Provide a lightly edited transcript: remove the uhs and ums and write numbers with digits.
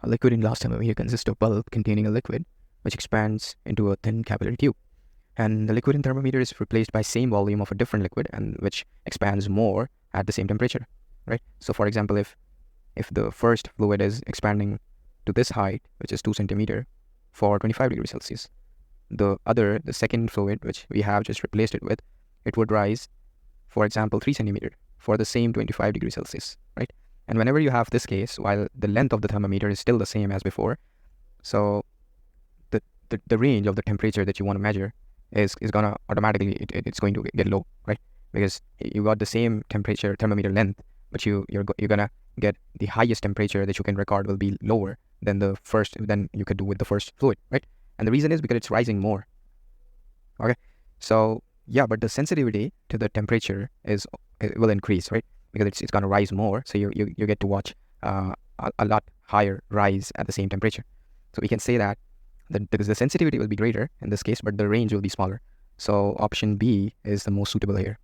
A liquid in glass thermometer consists of bulb containing a liquid which expands into a thin capillary tube. And the liquid in thermometer is replaced by same volume of a different liquid and which expands more at the same temperature, right? So for example, if the first fluid is expanding to this height, which is 2 centimeter for 25 degrees Celsius, the second fluid, which we have just replaced it with, it would rise, for example, 3 centimeter for the same 25 degrees Celsius, right? And whenever you have this case, while the length of the thermometer is still the same as before, so the range of the temperature that you want to measure is gonna automatically, it's going to get low, right? Because you got the same temperature thermometer length, but you're gonna get the highest temperature that you can record will be lower than you could do with the first fluid, right? And the reason is because it's rising more. Okay, so yeah, but the sensitivity to the temperature it will increase, right? Because it's gonna rise more, so you get to watch a lot higher rise at the same temperature. So we can say that the sensitivity will be greater in this case, but the range will be smaller. So option B is the most suitable here.